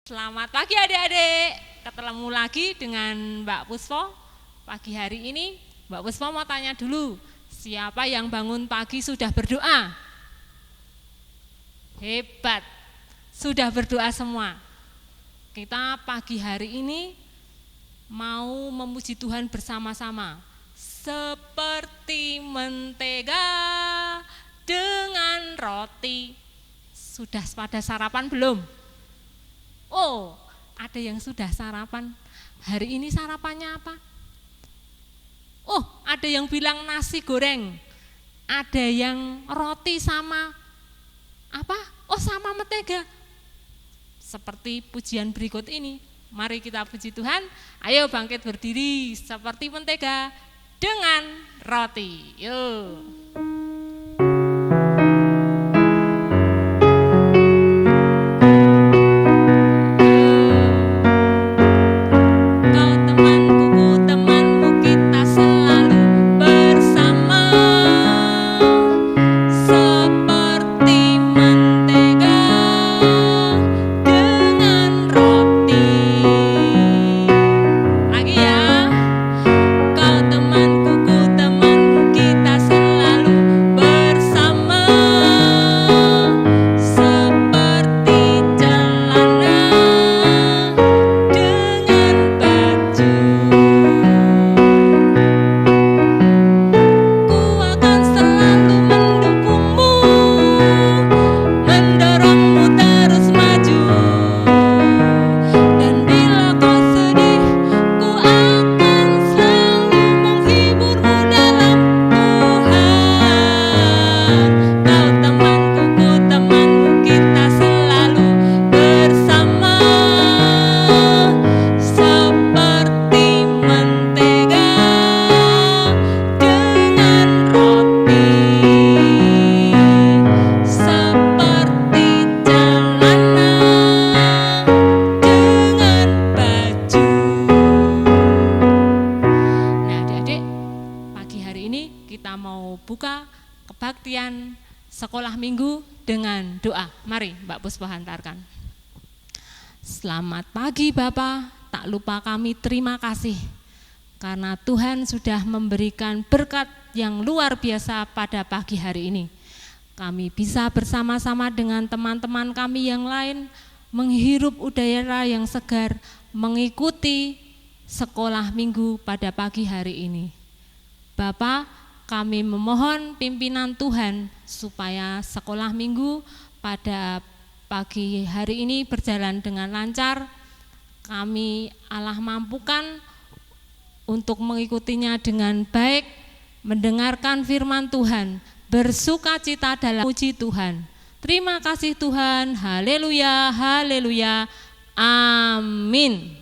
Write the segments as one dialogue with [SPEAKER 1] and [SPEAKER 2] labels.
[SPEAKER 1] Selamat pagi adik-adik, ketemu lagi dengan Mbak Puspo. Pagi hari ini Mbak Puspo mau tanya dulu, siapa yang bangun pagi sudah berdoa? Hebat, sudah berdoa semua. Kita pagi hari ini mau memuji Tuhan bersama-sama. Seperti mentega dengan roti. Sudah pada sarapan belum? Oh, ada yang sudah sarapan. Hari ini sarapannya apa? Oh, ada yang bilang nasi goreng. Ada yang roti sama apa? Oh, sama mentega. Seperti pujian berikut ini. Mari kita puji Tuhan. Ayo bangkit berdiri seperti mentega dengan roti. Yuk. Kebaktian sekolah minggu dengan doa. Mari Mbak Puspo hantarkan. Selamat pagi Bapak, tak lupa kami terima kasih karena Tuhan sudah memberikan berkat yang luar biasa pada pagi hari ini. Kami bisa bersama-sama dengan teman-teman kami yang lain menghirup udara yang segar, mengikuti sekolah minggu pada pagi hari ini. Bapak, kami memohon pimpinan Tuhan supaya sekolah minggu pada pagi hari ini berjalan dengan lancar. Kami Allah mampukan untuk mengikutinya dengan baik, mendengarkan firman Tuhan, bersukacita dalam puji Tuhan. Terima kasih Tuhan, haleluya, haleluya, amin.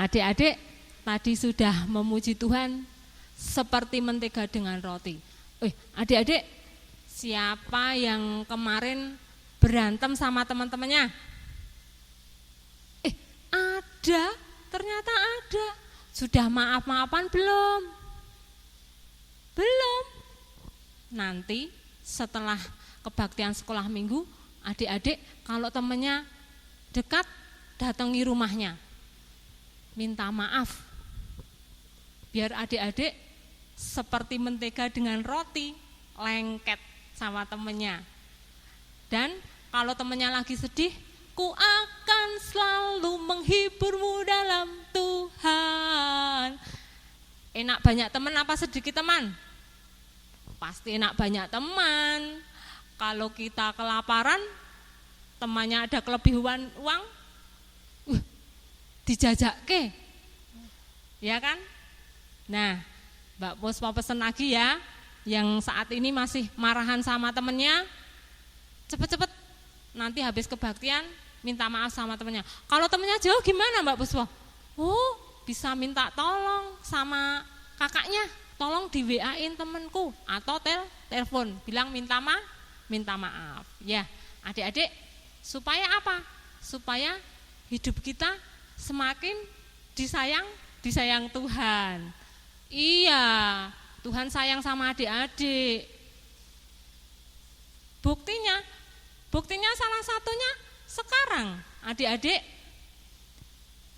[SPEAKER 1] Adik-adik tadi sudah memuji Tuhan seperti mentega dengan roti. Adik-adik, siapa yang kemarin berantem sama teman-temannya? Ada, ternyata ada. Sudah maaf-maafan belum? Belum. Nanti setelah kebaktian sekolah minggu, adik-adik kalau temannya dekat, datangi rumahnya. Minta maaf. Biar adik-adik seperti mentega dengan roti, lengket sama temennya. Dan kalau temennya lagi sedih, ku akan selalu menghiburmu dalam Tuhan. Enak banyak teman apa sedikit teman? Pasti enak banyak teman. Kalau kita kelaparan, temannya ada kelebihan uang, dijajakke. Ya kan? Nah, Mbak Puspo pesen lagi ya, yang saat ini masih marahan sama temennya, cepet-cepet nanti habis kebaktian minta maaf sama temennya. Kalau temennya jauh gimana Mbak Puspo? Bisa minta tolong sama kakaknya, tolong di WA-in temenku atau telepon, bilang minta maaf. Ya, adik-adik, supaya apa? Supaya hidup kita semakin disayang Tuhan. Iya, Tuhan sayang sama adik-adik. Buktinya Buktinya salah satunya sekarang adik-adik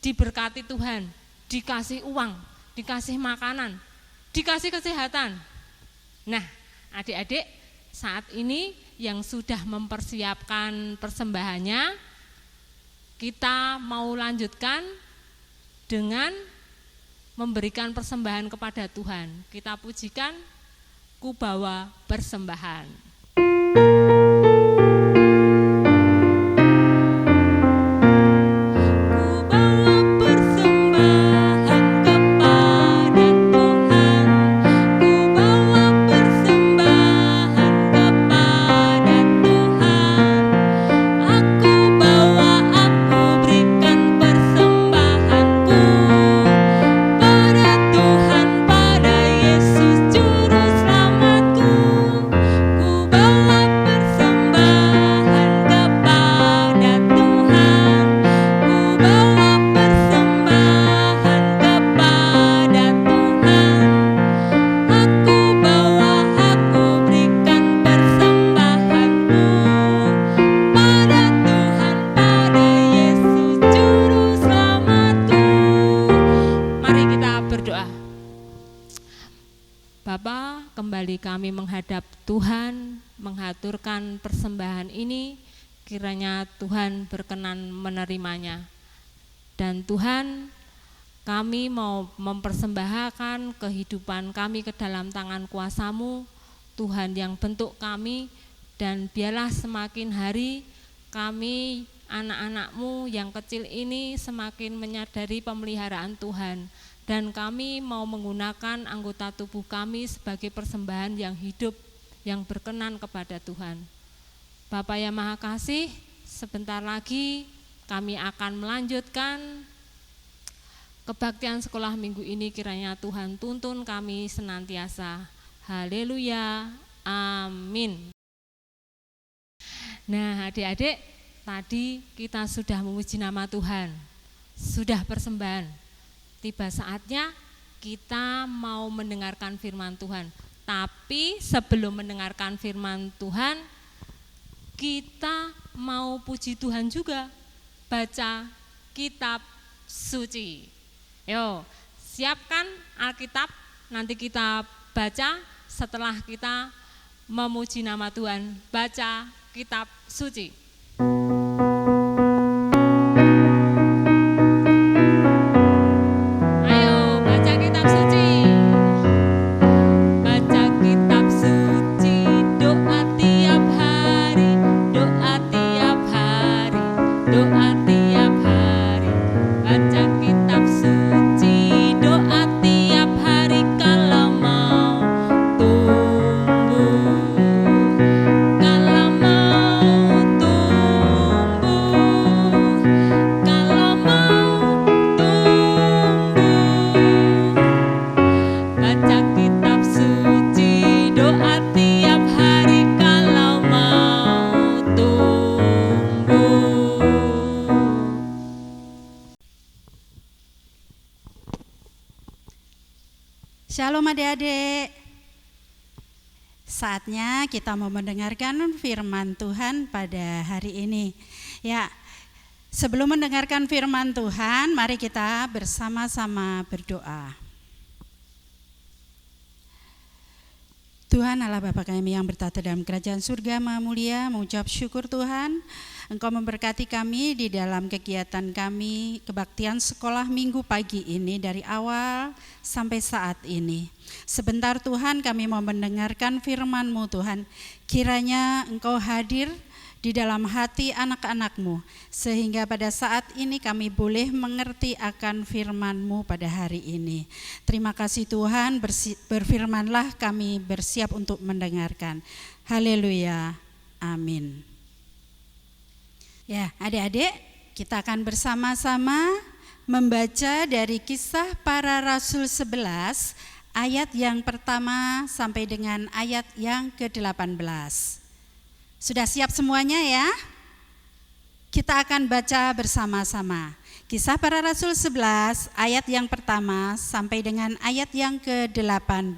[SPEAKER 1] diberkati Tuhan, dikasih uang, dikasih makanan, dikasih kesehatan. Nah, adik-adik saat ini yang sudah mempersiapkan persembahannya, kita mau lanjutkan dengan memberikan persembahan kepada Tuhan. Kita pujikan, ku bawa persembahan. Kembali kami menghadap Tuhan, menghaturkan persembahan ini, kiranya Tuhan berkenan menerimanya. Dan Tuhan, kami mau mempersembahkan kehidupan kami ke dalam tangan kuasa-Mu, Tuhan yang bentuk kami, dan biarlah semakin hari kami anak-anak-Mu yang kecil ini semakin menyadari pemeliharaan Tuhan. Dan kami mau menggunakan anggota tubuh kami sebagai persembahan yang hidup, yang berkenan kepada Tuhan. Bapa yang Maha Kasih, sebentar lagi kami akan melanjutkan kebaktian sekolah minggu ini, kiranya Tuhan tuntun kami senantiasa. Haleluya, amin. Nah adik-adik, tadi kita sudah memuji nama Tuhan, sudah persembahan. Tiba saatnya kita mau mendengarkan firman Tuhan. Tapi sebelum mendengarkan firman Tuhan, kita mau puji Tuhan juga, baca kitab suci. Yo, siapkan Alkitab, nanti kita baca setelah kita memuji nama Tuhan, baca kitab suci.
[SPEAKER 2] Shalom adik-adik. Saatnya kita mau mendengarkan firman Tuhan pada hari ini. Ya, sebelum mendengarkan firman Tuhan, mari kita bersama-sama berdoa. Tuhan Allah Bapa kami yang bertata dalam kerajaan surga, Maha Mulia, mengucap syukur Tuhan, Engkau memberkati kami di dalam kegiatan kami kebaktian sekolah minggu pagi ini dari awal sampai saat ini. Sebentar Tuhan kami mau mendengarkan firman-Mu Tuhan, kiranya Engkau hadir di dalam hati anak-anak-Mu, sehingga pada saat ini kami boleh mengerti akan firman-Mu pada hari ini. Terima kasih Tuhan, berfirmanlah kami bersiap untuk mendengarkan. Haleluya, amin. Ya, adik-adik, kita akan bersama-sama membaca dari Kisah Para Rasul 11, ayat yang pertama sampai dengan ayat yang ke-18. Sudah siap semuanya ya? Kita akan baca bersama-sama. Kisah Para Rasul 11 ayat yang pertama sampai dengan ayat yang ke-18.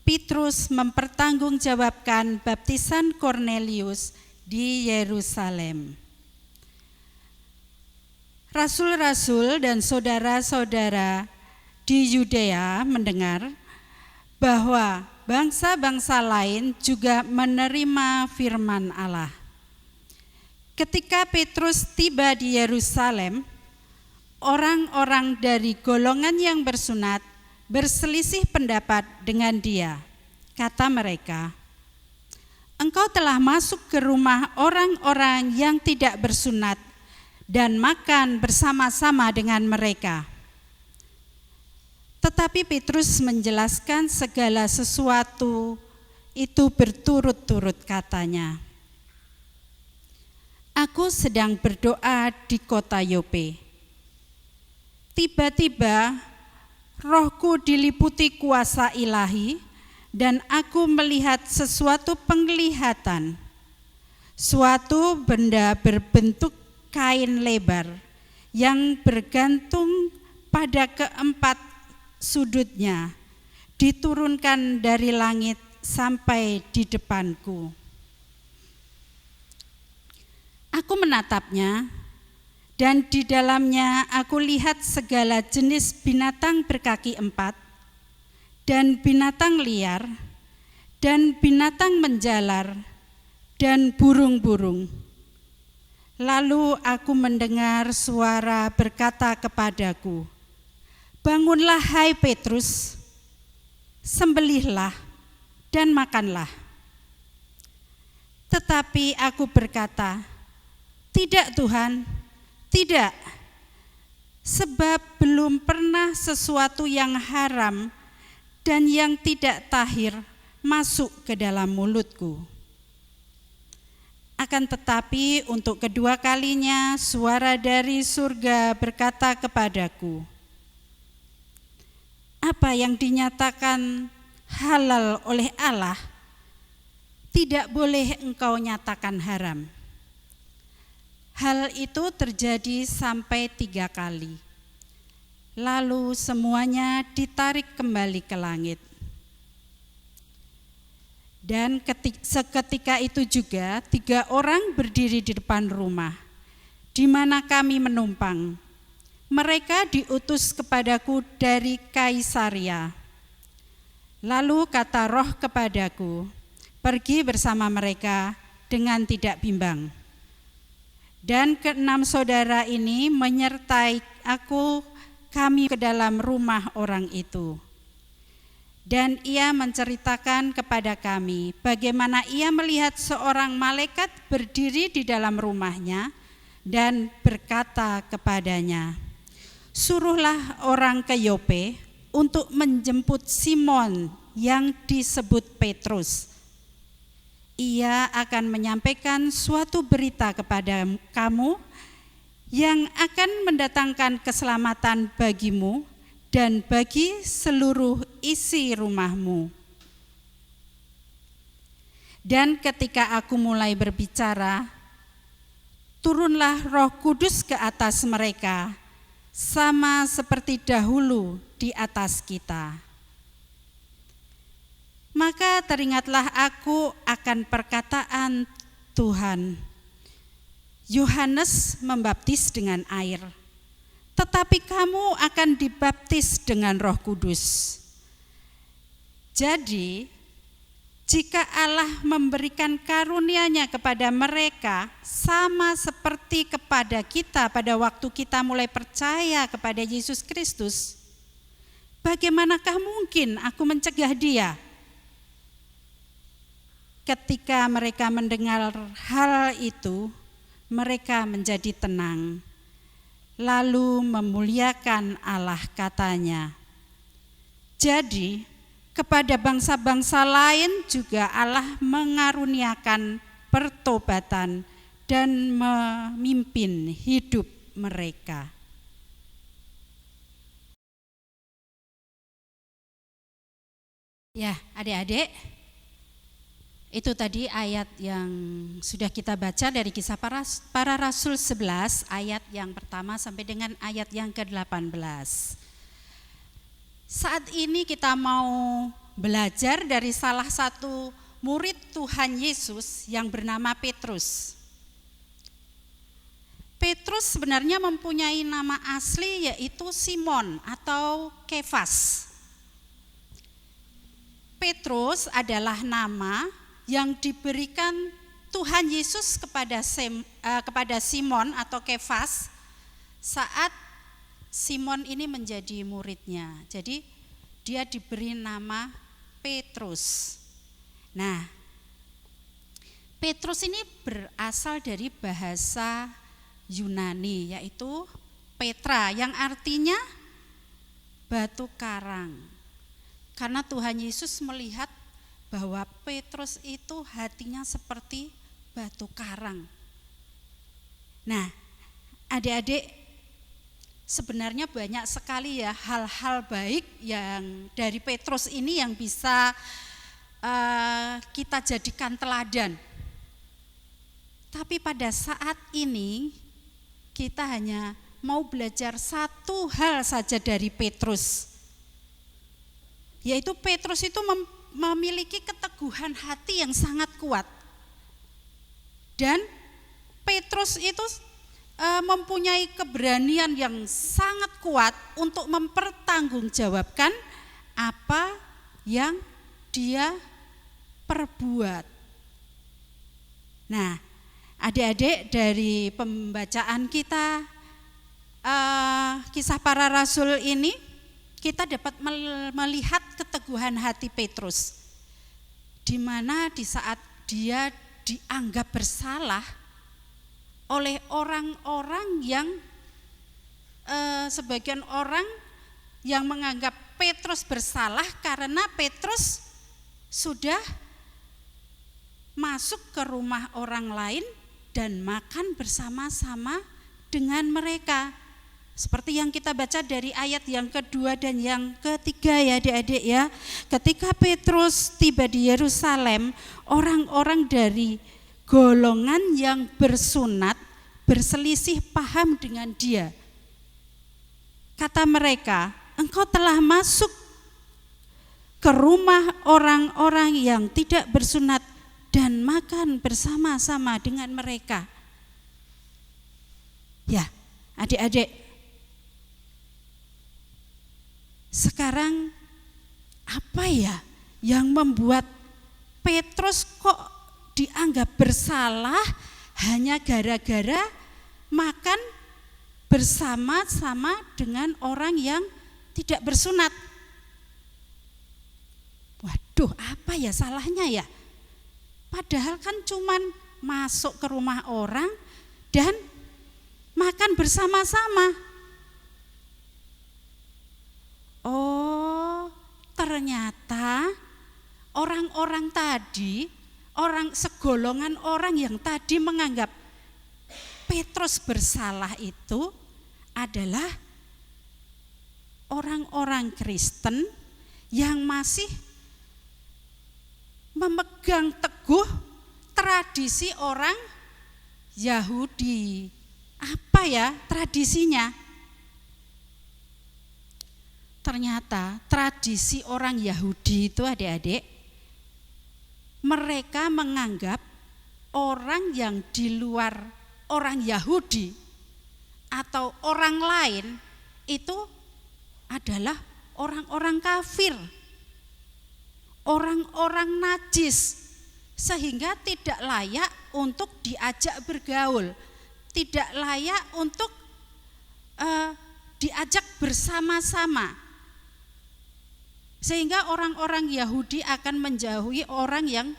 [SPEAKER 2] Petrus mempertanggungjawabkan baptisan Kornelius di Yerusalem. Rasul-rasul dan saudara-saudara di Yudea mendengar bahwa bangsa-bangsa lain juga menerima firman Allah. Ketika Petrus tiba di Yerusalem, orang-orang dari golongan yang bersunat berselisih pendapat dengan dia. Kata mereka, "Engkau telah masuk ke rumah orang-orang yang tidak bersunat dan makan bersama-sama dengan mereka." Tetapi Petrus menjelaskan segala sesuatu itu berturut-turut katanya, "Aku sedang berdoa di kota Yope. Tiba-tiba rohku diliputi kuasa ilahi dan aku melihat sesuatu penglihatan, suatu benda berbentuk kain lebar yang bergantung pada keempat sudutnya, diturunkan dari langit sampai di depanku. Aku menatapnya, dan di dalamnya aku lihat segala jenis binatang berkaki empat, dan binatang liar, dan binatang menjalar, dan burung-burung. Lalu aku mendengar suara berkata kepadaku, 'Bangunlah hai Petrus, sembelihlah dan makanlah.' Tetapi aku berkata, 'Tidak Tuhan, tidak, sebab belum pernah sesuatu yang haram dan yang tidak tahir masuk ke dalam mulutku.' Akan tetapi untuk kedua kalinya suara dari surga berkata kepadaku, 'Apa yang dinyatakan halal oleh Allah, tidak boleh engkau nyatakan haram.' Hal itu terjadi sampai 3 kali. Lalu semuanya ditarik kembali ke langit. Dan seketika itu juga 3 orang berdiri di depan rumah, di mana kami menumpang. Mereka diutus kepadaku dari Kaisaria. Lalu kata Roh kepadaku, 'Pergi bersama mereka dengan tidak bimbang.' Dan 6 saudara ini menyertai kami ke dalam rumah orang itu. Dan ia menceritakan kepada kami bagaimana ia melihat seorang malaikat berdiri di dalam rumahnya dan berkata kepadanya, 'Suruhlah orang ke Yope untuk menjemput Simon yang disebut Petrus. Ia akan menyampaikan suatu berita kepada kamu yang akan mendatangkan keselamatan bagimu dan bagi seluruh isi rumahmu.' Dan ketika aku mulai berbicara, turunlah Roh Kudus ke atas mereka, sama seperti dahulu di atas kita. Maka teringatlah aku akan perkataan Tuhan, 'Yohanes membaptis dengan air, tetapi kamu akan dibaptis dengan Roh Kudus.' Jadi, jika Allah memberikan karunia-Nya kepada mereka sama seperti kepada kita pada waktu kita mulai percaya kepada Yesus Kristus, bagaimanakah mungkin aku mencegah dia?" Ketika mereka mendengar hal itu, mereka menjadi tenang, lalu memuliakan Allah, katanya. Jadi kepada bangsa-bangsa lain juga Allah mengaruniakan pertobatan dan memimpin hidup mereka. Ya, adik-adik, itu tadi ayat yang sudah kita baca dari Kisah Para Rasul 11, ayat yang pertama sampai dengan ayat yang ke-18. Saat ini kita mau belajar dari salah satu murid Tuhan Yesus yang bernama Petrus. Petrus sebenarnya mempunyai nama asli yaitu Simon atau Kefas. Petrus adalah nama yang diberikan Tuhan Yesus kepada Simon atau Kefas saat Simon ini menjadi muridnya. Jadi dia diberi nama Petrus. Nah, Petrus ini berasal dari bahasa Yunani yaitu Petra yang artinya batu karang. Karena Tuhan Yesus melihat bahwa Petrus itu hatinya seperti batu karang. Nah, adik-adik, sebenarnya banyak sekali ya hal-hal baik yang dari Petrus ini yang bisa kita jadikan teladan. Tapi pada saat ini kita hanya mau belajar satu hal saja dari Petrus, yaitu Petrus itu memiliki keteguhan hati yang sangat kuat. Dan Petrus itu mempunyai keberanian yang sangat kuat untuk mempertanggungjawabkan apa yang dia perbuat. Nah, adik-adik, dari pembacaan kita kisah para rasul ini, kita dapat melihat keteguhan hati Petrus, di mana di saat dia dianggap bersalah oleh orang-orang yang sebagian orang yang menganggap Petrus bersalah karena Petrus sudah masuk ke rumah orang lain dan makan bersama-sama dengan mereka. Seperti yang kita baca dari ayat yang kedua dan yang ketiga ya adik-adik ya. Ketika Petrus tiba di Yerusalem, orang-orang dari golongan yang bersunat berselisih paham dengan dia. Kata mereka, engkau telah masuk ke rumah orang-orang yang tidak bersunat dan makan bersama-sama dengan mereka. Ya, adik-adik, sekarang apa ya yang membuat Petrus kok dianggap bersalah hanya gara-gara makan bersama-sama dengan orang yang tidak bersunat? Waduh, apa ya salahnya ya? Padahal kan cuman masuk ke rumah orang dan makan bersama-sama. Oh, ternyata orang-orang tadi, segolongan orang yang tadi menganggap Petrus bersalah itu adalah orang-orang Kristen yang masih memegang teguh tradisi orang Yahudi. Apa ya tradisinya? Ternyata tradisi orang Yahudi itu adik-adik, mereka menganggap orang yang di luar orang Yahudi atau orang lain itu adalah orang-orang kafir, orang-orang najis, sehingga tidak layak untuk diajak bergaul, tidak layak untuk diajak bersama-sama. Sehingga orang-orang Yahudi akan menjauhi orang yang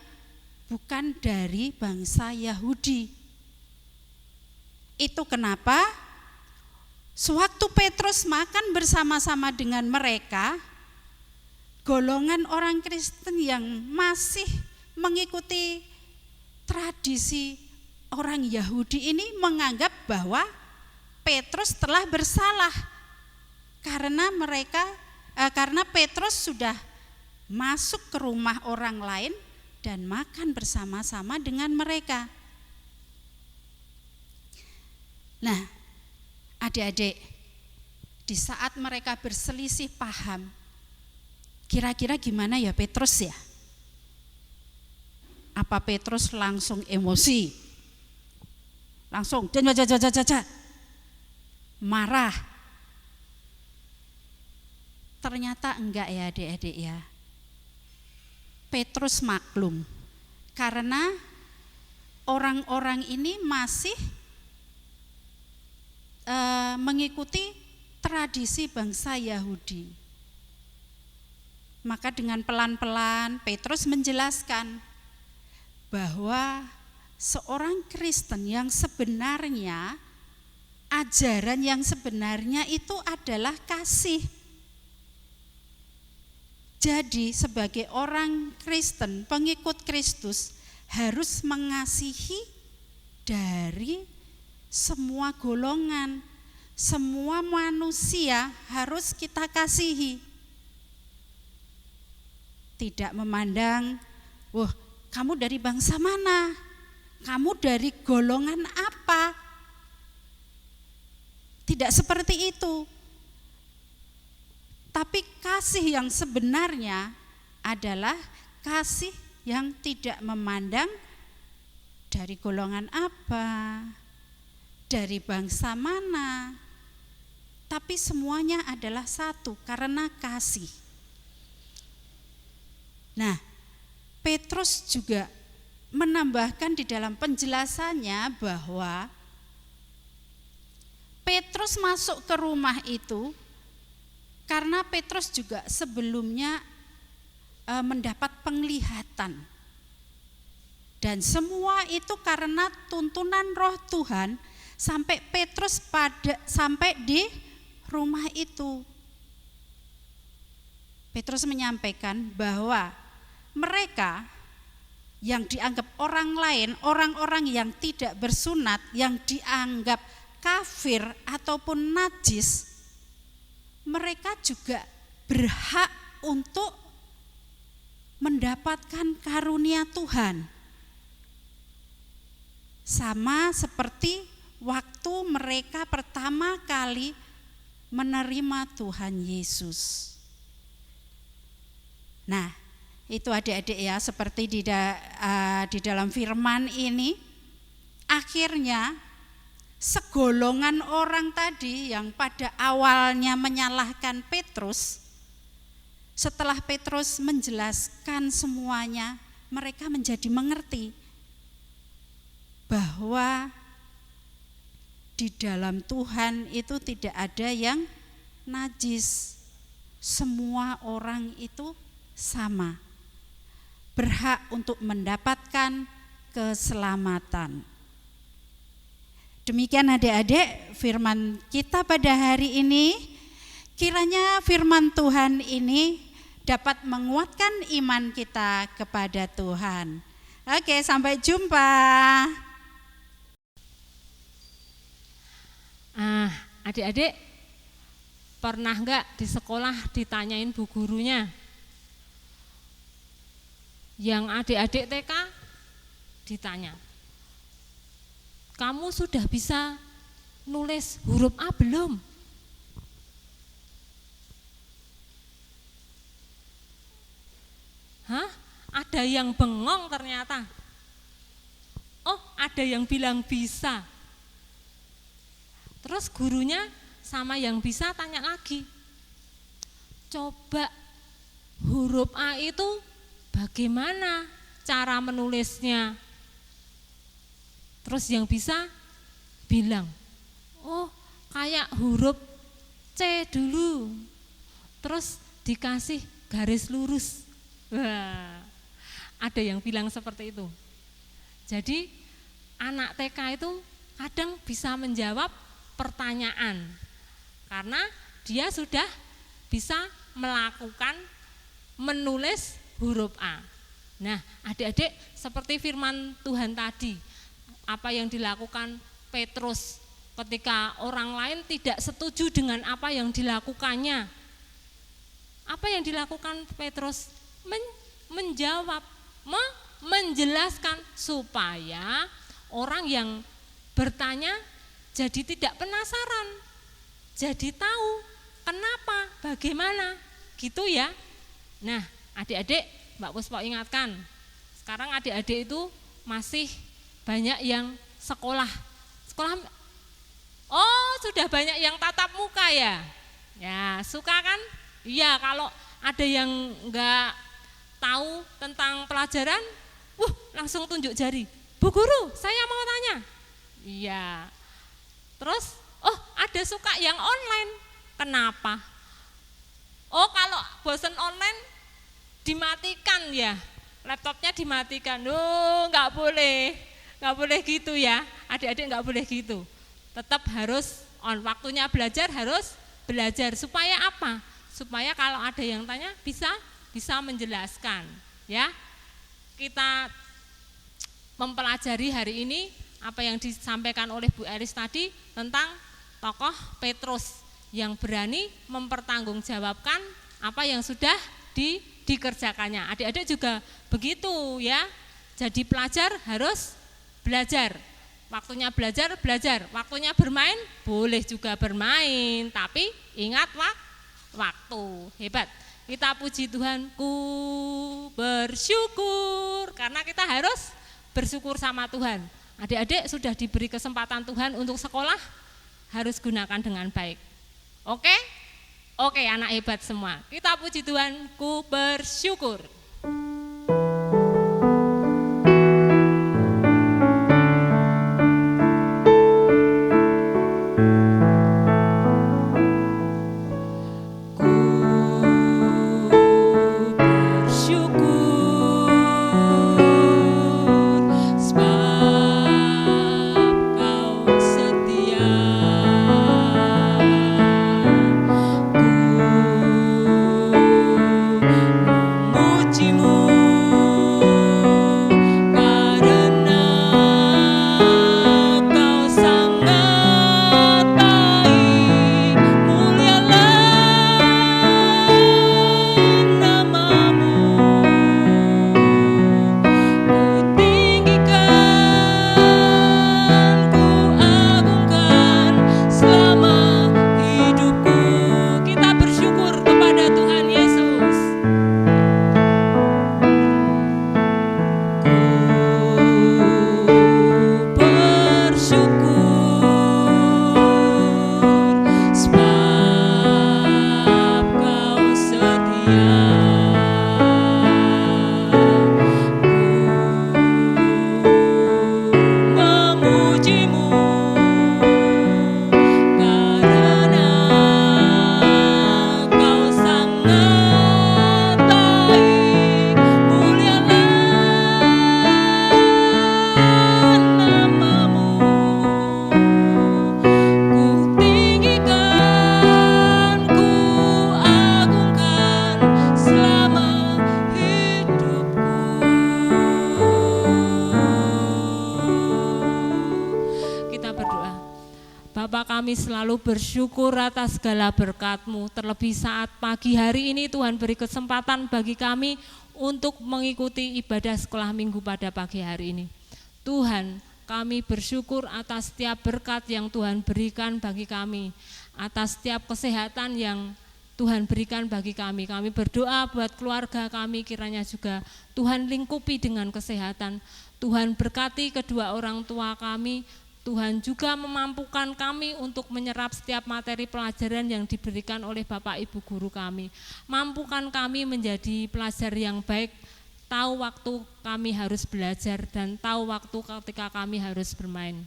[SPEAKER 2] bukan dari bangsa Yahudi. Itu kenapa sewaktu Petrus makan bersama-sama dengan mereka, golongan orang Kristen yang masih mengikuti tradisi orang Yahudi ini menganggap bahwa Petrus telah bersalah karena Petrus sudah masuk ke rumah orang lain dan makan bersama-sama dengan mereka. Nah, adik-adik, di saat mereka berselisih paham, kira-kira gimana ya Petrus ya? Apa Petrus langsung emosi? Langsung marah? Ternyata enggak ya adik-adik ya. Petrus maklum karena orang-orang ini masih mengikuti tradisi bangsa Yahudi. Maka dengan pelan-pelan Petrus menjelaskan bahwa seorang Kristen yang sebenarnya, ajaran yang sebenarnya itu adalah kasih. Jadi sebagai orang Kristen, pengikut Kristus harus mengasihi dari semua golongan, semua manusia harus kita kasihi. Tidak memandang, wah kamu dari bangsa mana? Kamu dari golongan apa? Tidak seperti itu. Tapi kasih yang sebenarnya adalah kasih yang tidak memandang dari golongan apa, dari bangsa mana, tapi semuanya adalah satu karena kasih. Nah, Petrus juga menambahkan di dalam penjelasannya bahwa Petrus masuk ke rumah itu karena Petrus juga sebelumnya mendapat penglihatan. Dan semua itu karena tuntunan Roh Tuhan sampai Petrus sampai di rumah itu. Petrus menyampaikan bahwa mereka yang dianggap orang lain, orang-orang yang tidak bersunat, yang dianggap kafir ataupun najis, mereka juga berhak untuk mendapatkan karunia Tuhan. Sama seperti waktu mereka pertama kali menerima Tuhan Yesus. Nah, itu adik-adik ya, seperti di dalam firman ini, akhirnya segolongan orang tadi yang pada awalnya menyalahkan Petrus, setelah Petrus menjelaskan semuanya, mereka menjadi mengerti bahwa di dalam Tuhan itu tidak ada yang najis. Semua orang itu sama, berhak untuk mendapatkan keselamatan. Demikian adik-adik firman kita pada hari ini. Kiranya firman Tuhan ini dapat menguatkan iman kita kepada Tuhan. Oke, sampai jumpa.
[SPEAKER 1] Adik-adik pernah enggak di sekolah ditanyain bu gurunya? Yang adik-adik TK ditanya, kamu sudah bisa nulis huruf A belum? Hah? Ada yang bengong ternyata. Oh, ada yang bilang bisa. Terus gurunya sama yang bisa tanya lagi, coba huruf A itu bagaimana cara menulisnya? Terus yang bisa bilang, oh kayak huruf C dulu, terus dikasih garis lurus. Wah, ada yang bilang seperti itu. Jadi anak TK itu kadang bisa menjawab pertanyaan karena dia sudah bisa melakukan menulis huruf A. Nah, adik-adik seperti firman Tuhan tadi, apa yang dilakukan Petrus ketika orang lain tidak setuju dengan apa yang dilakukannya. Apa yang dilakukan Petrus? Menjawab, menjelaskan supaya orang yang bertanya jadi tidak penasaran, jadi tahu kenapa, bagaimana, gitu ya. Nah, adik-adik, Mbak Puspo ingatkan, sekarang adik-adik itu masih banyak yang sekolah, oh sudah banyak yang tatap muka ya. Ya suka kan? Iya, kalau ada yang enggak tahu tentang pelajaran, langsung tunjuk jari. Bu guru, saya mau tanya. Iya. Terus, ada suka yang online. Kenapa? Oh, kalau bosan online dimatikan ya. Laptopnya dimatikan. Enggak boleh gitu ya. Adik-adik enggak boleh gitu. Tetap harus on, waktunya belajar harus belajar. Supaya apa? Supaya kalau ada yang tanya bisa menjelaskan, ya. Kita mempelajari hari ini apa yang disampaikan oleh Bu Eris tadi tentang tokoh Petrus yang berani mempertanggungjawabkan apa yang sudah dikerjakannya. Adik-adik juga begitu ya. Jadi pelajar harus belajar. Waktunya belajar, waktunya bermain, boleh juga bermain, tapi ingat waktu. Hebat. Kita puji Tuhan, ku bersyukur, karena kita harus bersyukur sama Tuhan. Adik-adik sudah diberi kesempatan Tuhan untuk sekolah, harus gunakan dengan baik. Oke? Oke, anak hebat semua. Kita puji Tuhan, ku bersyukur. Kami selalu bersyukur atas segala berkat-Mu, terlebih saat pagi hari ini Tuhan beri kesempatan bagi kami untuk mengikuti ibadah sekolah minggu pada pagi hari ini. Tuhan, kami bersyukur atas setiap berkat yang Tuhan berikan bagi kami, atas setiap kesehatan yang Tuhan berikan bagi kami. Kami berdoa buat keluarga kami, kiranya juga Tuhan lingkupi dengan kesehatan. Tuhan berkati kedua orang tua kami. Tuhan juga memampukan kami untuk menyerap setiap materi pelajaran yang diberikan oleh Bapak Ibu guru kami. Mampukan kami menjadi pelajar yang baik, tahu waktu kami harus belajar dan tahu waktu ketika kami harus bermain.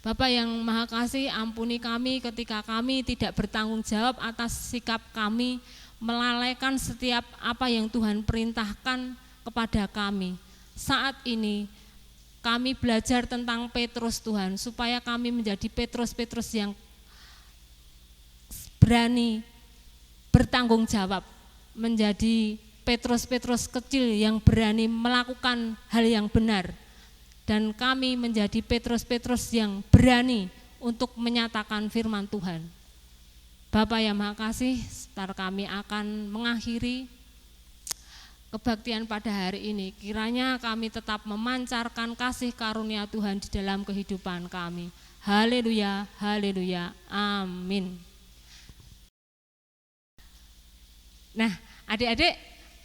[SPEAKER 1] Bapak yang Maha Kasih, ampuni kami ketika kami tidak bertanggung jawab atas sikap kami, melalaikan setiap apa yang Tuhan perintahkan kepada kami. Saat ini kami belajar tentang Petrus Tuhan, supaya kami menjadi Petrus-Petrus yang berani bertanggung jawab, menjadi Petrus-Petrus kecil yang berani melakukan hal yang benar, dan kami menjadi Petrus-Petrus yang berani untuk menyatakan firman Tuhan. Bapak yang Maha Kasih, sebentar kami akan mengakhiri kebaktian pada hari ini. Kiranya kami tetap memancarkan kasih karunia Tuhan di dalam kehidupan kami. Haleluya, haleluya, amin. Nah, adik-adik,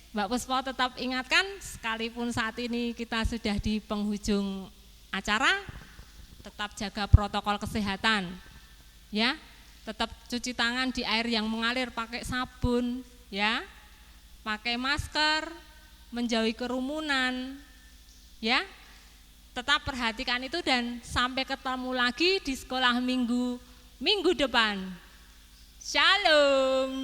[SPEAKER 1] Mbak Puspo tetap ingatkan, sekalipun saat ini kita sudah di penghujung acara, tetap jaga protokol kesehatan, ya. Tetap cuci tangan di air yang mengalir, pakai sabun, ya. Pakai masker, menjauhi kerumunan, ya. Tetap perhatikan itu dan sampai ketemu lagi di sekolah minggu depan. Shalom.